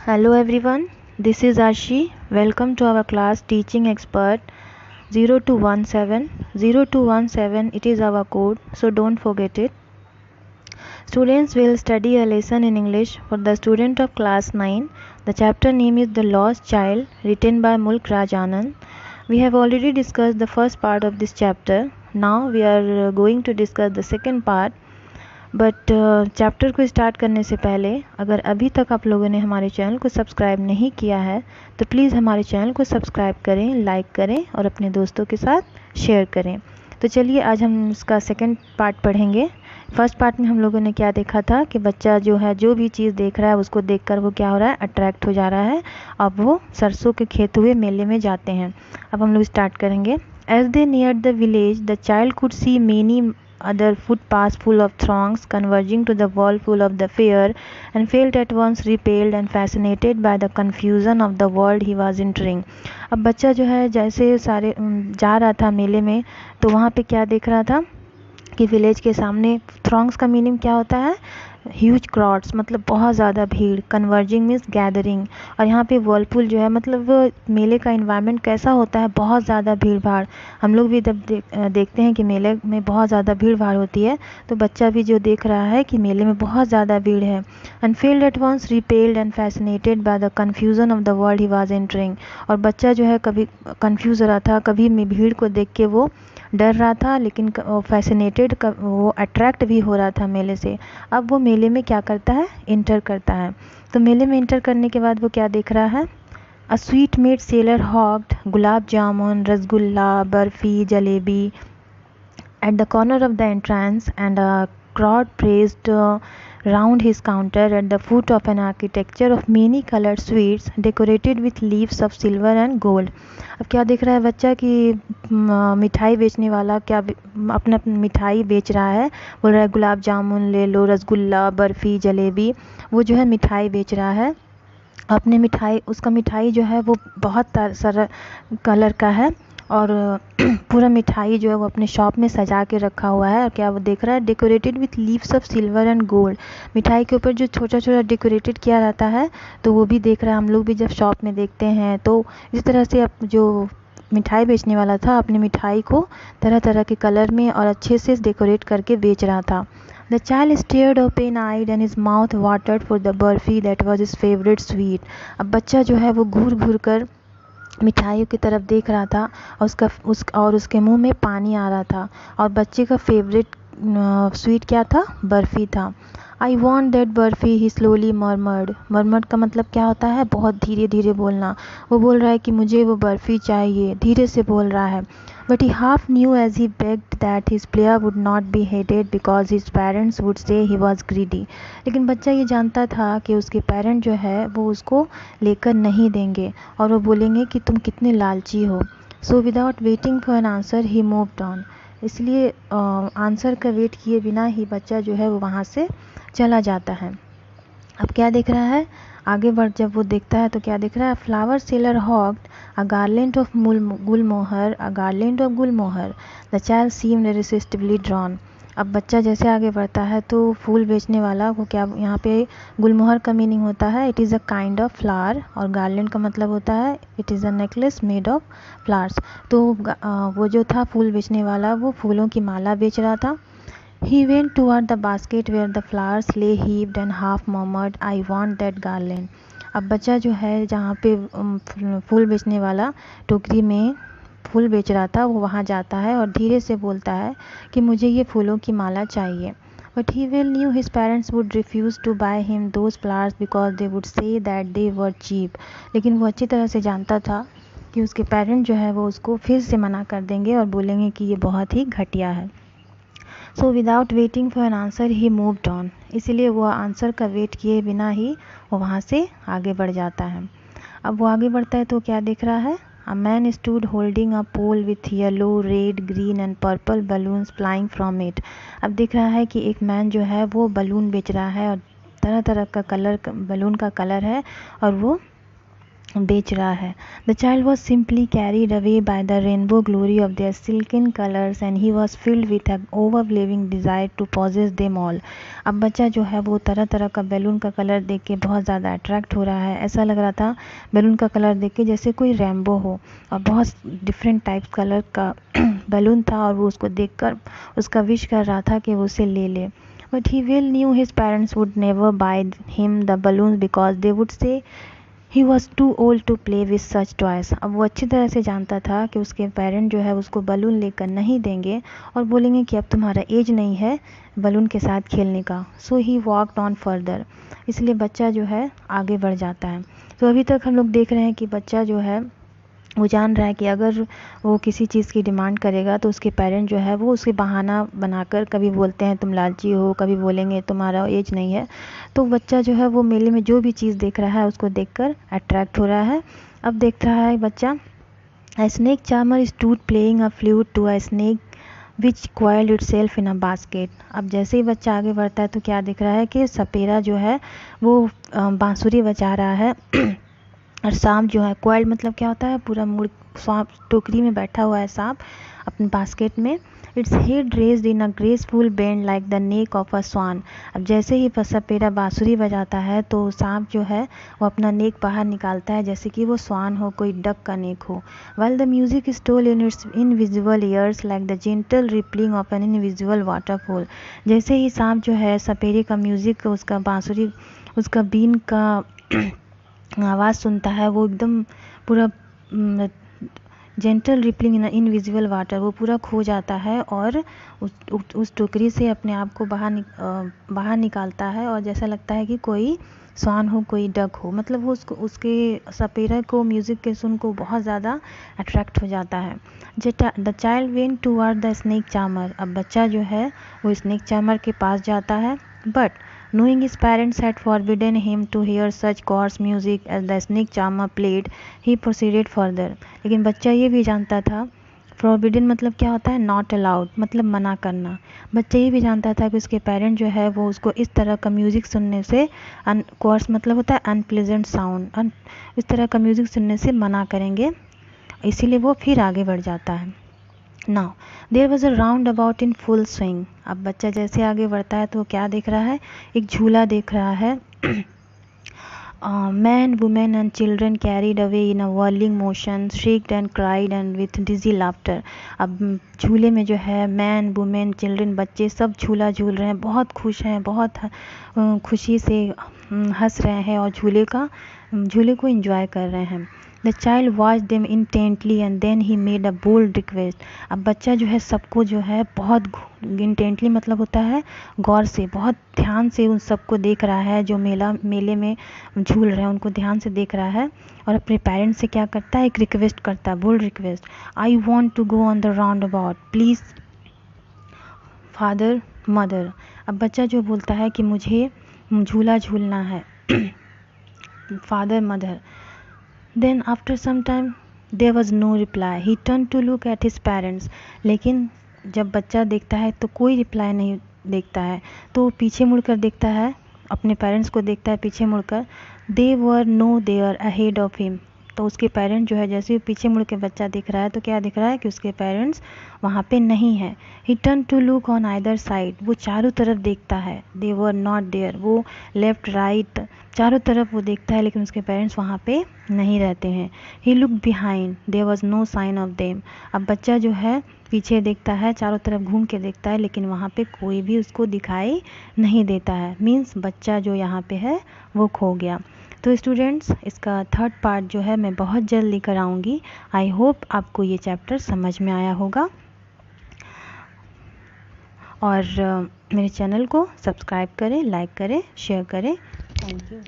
Hello everyone, this is Arshi. Welcome to our class Teaching Expert 0217. 0217 it is our code, so don't forget it. Students will study a lesson in English for the student of class 9. The chapter name is The Lost Child, written by Mulk Raj Anand. We have already discussed the first part of this chapter. Now we are going to discuss the second part. But chapter को start करने से पहले अगर अभी तक आप लोगों ने हमारे चैनल को सब्सक्राइब नहीं किया है तो प्लीज़ हमारे चैनल को सब्सक्राइब करें, लाइक करें और अपने दोस्तों के साथ शेयर करें। तो चलिए आज हम इसका सेकंड पार्ट पढ़ेंगे। फर्स्ट पार्ट में हम लोगों ने क्या देखा था कि बच्चा जो है जो भी चीज़ देख रहा है उसको देखकर वो क्या हो रहा है, अट्रैक्ट हो जा रहा है। अब वो सरसों के खेत हुए मेले में जाते हैं। अब हम लोग स्टार्ट करेंगे। As they near the village the child could see many other footpaths full of throngs converging to the whirlpool of the fair, and felt at once repelled and fascinated by the confusion of the world he was entering. अब बच्चा जो है जैसे सारे जा रहा था मेले में तो वहाँ पे क्या देख रहा था कि विलेज के सामने थ्रॉन्ग्स का मीनिंग क्या होता है, ह्यूज क्राउड्स मतलब बहुत ज़्यादा भीड़, कन्वर्जिंग मीन्स गैदरिंग, और यहाँ पे वर्लपूल जो है मतलब मेले का इन्वायरमेंट कैसा होता है, बहुत ज़्यादा भीड़ भाड़। हम लोग भी जब देखते हैं कि मेले में बहुत ज़्यादा भीड़ भाड़ होती है तो बच्चा भी जो देख रहा है कि मेले में बहुत ज़्यादा भीड़ है। And felt at once repelled and fascinated by the confusion of the world he was entering. और बच्चा जो है कभी कन्फ्यूज़ हो रहा था, कभी भीड़ को देख के वो डर रहा था, लेकिन फैसिनेटेड वो अट्रैक्ट भी हो रहा था मेले से। अब वो मेले में क्या करता है, इंटर करता है। तो मेले में इंटर करने के बाद वो क्या देख रहा है, a sweetmeat seller hawked gulab jamun, rasgulla, barfi, jalebi at the corner of the entrance, and a crowd praised round his counter at the foot of an architecture of many colored sweets decorated with leaves of silver and gold. अब क्या देख रहा है बच्चा कि मिठाई बेचने वाला क्या अपना मिठाई बेच रहा है, बोल रहा है गुलाब जामुन ले लो, रसगुल्ला, बर्फ़ी, जलेबी। वो जो है मिठाई बेच रहा है अपने मिठाई, उसका मिठाई जो है वो बहुत सारा कलर का है और पूरा मिठाई जो है वो अपने शॉप में सजा के रखा हुआ है। और क्या वो देख रहा है, decorated with leaves of silver and gold. मिठाई के ऊपर जो छोटा छोटा डेकोरेटेड किया रहता है तो वो भी देख रहा है। हम लोग भी जब शॉप में देखते हैं तो इस तरह से अब जो मिठाई बेचने वाला था अपनी मिठाई को तरह तरह के कलर में और अच्छे से डेकोरेट करके बेच रहा था। The child stared open-eyed and his mouth watered for the burfi that was his favorite sweet. अब बच्चा जो है वो घूर घूर कर मिठाइयों की तरफ देख रहा था और उसके मुंह में पानी आ रहा था। और बच्चे का फेवरेट स्वीट क्या था, बर्फ़ी था। I want that barfi, he slowly murmured. Murmured का मतलब क्या होता है, बहुत धीरे धीरे बोलना। वो बोल रहा है कि मुझे वो बर्फ़ी चाहिए, धीरे से बोल रहा है। But he half knew as he begged that his plea would not be heeded because his parents would say he was greedy. लेकिन बच्चा ये जानता था कि उसके पेरेंट जो है वो उसको लेकर नहीं देंगे और वो बोलेंगे कि तुम कितने लालची हो। So without waiting for an answer he moved on. इसलिए आंसर का वेट किए बिना ही बच्चा जो है वो वहाँ से चला जाता है। अब क्या देख रहा है, आगे बढ़ जब वो देखता है तो क्या देख रहा है, flower seller hawked a garland of gulmohar, a garland of gulmohar. The child seemed irresistibly drawn. अब बच्चा जैसे आगे बढ़ता है तो फूल बेचने वाला को क्या, यहाँ पे गुलमोहर का मीनिंग होता है it is a kind of flower, और गार्लैंड का मतलब होता है it is a necklace made of flowers. तो वो जो था फूल बेचने वाला वो फूलों की माला बेच रहा था। He went toward the basket where the flowers lay heaped and half murmured, I want that garland. अब बच्चा जो है जहाँ पे फूल बेचने वाला टोकरी में फूल बेच रहा था वो वहाँ जाता है और धीरे से बोलता है कि मुझे ये फूलों की माला चाहिए। But he well knew his parents would refuse to buy him those flowers because they would say that they were cheap. लेकिन वो अच्छी तरह से जानता था कि उसके पेरेंट जो है वो उसको फिर से मना कर देंगे और बोलेंगे कि ये बहुत ही घटिया है। So without waiting for an answer he moved on. इसीलिए वो आंसर का वेट किए बिना ही वो वहाँ से आगे बढ़ जाता है। अब वो आगे बढ़ता है तो क्या देख रहा है, a man stood holding a pole with yellow, red, green and purple balloons flying from it. अब दिख रहा है कि एक मैन जो है वो बलून बेच रहा है और तरह तरह का कलर बलून का कलर है और वो बेच रहा है। The child was simply carried away by the rainbow glory of their silken colours and he was filled with a overflowing desire to possess them all. अब बच्चा जो है वो तरह तरह का बैलून का कलर देख के बहुत ज़्यादा अट्रैक्ट हो रहा है। ऐसा लग रहा था बैलून का कलर देख के जैसे कोई रेनबो हो, और बहुत डिफरेंट टाइप कलर का बैलून था, और वो उसको देखकर उसका विश कर रहा था कि वो उसे ले ले। But he well knew his parents would never buy him the balloons because they would say he was too old to play with such toys. अब वो अच्छी तरह से जानता था कि उसके पेरेंट जो है उसको बलून लेकर नहीं देंगे, और बोलेंगे कि अब तुम्हारा एज नहीं है बलून के साथ खेलने का। सो ही वॉकड ऑन फर्दर। इसलिए बच्चा जो है आगे बढ़ जाता है। तो अभी तक हम लोग देख रहे हैं कि बच्चा जो है वो जान रहा है कि अगर वो किसी चीज़ की डिमांड करेगा तो उसके पेरेंट जो है वो उसे बहाना बनाकर, कभी बोलते हैं तुम लालची हो, कभी बोलेंगे तुम्हारा एज नहीं है। तो बच्चा जो है वो मेले में जो भी चीज़ देख रहा है उसको देखकर अट्रैक्ट हो रहा है। अब देख रहा है बच्चा, A snake charmer stood playing a flute to a snake which coiled itself in a basket। अब जैसे ही बच्चा आगे बढ़ता है तो क्या दिख रहा है कि सपेरा जो है वो बांसुरी बजा रहा है और सांप जो है, कॉइल्ड मतलब क्या होता है, पूरा मुड़ सांप टोकरी में बैठा हुआ है सांप अपने बास्केट में। Its head raised in a graceful bend like the neck of a swan. अब जैसे ही सपेरा बांसुरी बजाता है तो सांप जो है वो अपना नेक बाहर निकालता है जैसे कि वो स्वान हो, कोई डक का नेक हो। Well the music stole in its invisible ears like the gentle rippling of an invisible waterfall. जैसे ही सांप जो है सपेरे का म्यूजिक, उसका बांसुरी, उसका बीन का आवाज़ सुनता है, वो एकदम पूरा gentle rippling in invisible water, वो पूरा खो जाता है और उस टोकरी से अपने आप को बाहर निकालता है, और जैसा लगता है कि कोई स्वान हो, कोई डक हो। मतलब वो उसके सपेरा को म्यूज़िक के सुन को बहुत ज़्यादा अट्रैक्ट हो जाता है। The child went toward the snake charmer. अब बच्चा जो है वो स्नेक चार्मर के पास जाता है, but knowing his parents had forbidden him to hear such coarse music as the snake charmer played, he proceeded further। लेकिन बच्चा ये भी जानता था, forbidden मतलब क्या होता है, not allowed मतलब मना करना। बच्चा ये भी जानता था कि उसके पेरेंट जो है वो उसको इस तरह का म्यूज़िक सुनने से, coarse मतलब होता है unpleasant sound, इस तरह का म्यूज़िक सुनने से मना करेंगे, इसीलिए वो फिर आगे बढ़ जाता है। Now there was a roundabout in full swing. अब बच्चा जैसे आगे बढ़ता है तो क्या देख रहा है, एक झूला देख रहा है। Men, women and children carried away in a whirling motion, shrieked and cried and with dizzy laughter. अब झूले में जो है मैन, वुमेन, चिल्ड्रन, बच्चे सब झूला झूल रहे हैं, बहुत खुश हैं, बहुत खुशी से हंस रहे हैं और झूले को एंजॉय कर रहे हैं। The child watch them intently and then he made a bold request. अब बच्चा जो है सबको जो है बहुत इंटेंटली मतलब होता है गौर से, बहुत ध्यान से उन सबको देख रहा है जो मेले में झूल रहे हैं, उनको ध्यान से देख रहा है, और अपने पेरेंट्स से क्या करता है, एक रिक्वेस्ट करता है, bold request. I want to go on the roundabout please father mother. अब बच्चा जो बोलता है कि मुझे झूला झूलना है father mother. Then after some time there was no reply. He turned to look at his parents. लेकिन जब बच्चा देखता है तो कोई रिप्लाई नहीं देखता है, तो वो पीछे मुड़कर देखता है, अपने पेरेंट्स को देखता है पीछे मुड़कर। They were no there ahead of him। तो उसके पेरेंट जो है, जैसे ही पीछे मुड़ के बच्चा दिख रहा है तो क्या दिख रहा है कि उसके पेरेंट्स वहाँ पे नहीं है। He turn to look on either side. वो चारों तरफ देखता है। They were not there. वो लेफ़्ट राइट चारों तरफ वो देखता है, लेकिन उसके पेरेंट्स वहाँ पे नहीं रहते हैं। He look behind, there was no sign of them. अब बच्चा जो है पीछे देखता है, चारों तरफ घूम के देखता है, लेकिन वहाँ पे कोई भी उसको दिखाई नहीं देता है। मीन्स बच्चा जो यहाँ पे है वो खो गया। तो स्टूडेंट्स, इसका थर्ड पार्ट जो है मैं बहुत जल्द लेकर आऊँगी। आई होप आपको ये चैप्टर समझ में आया होगा, और मेरे चैनल को सब्सक्राइब करें, लाइक करें, शेयर करें। Thank you.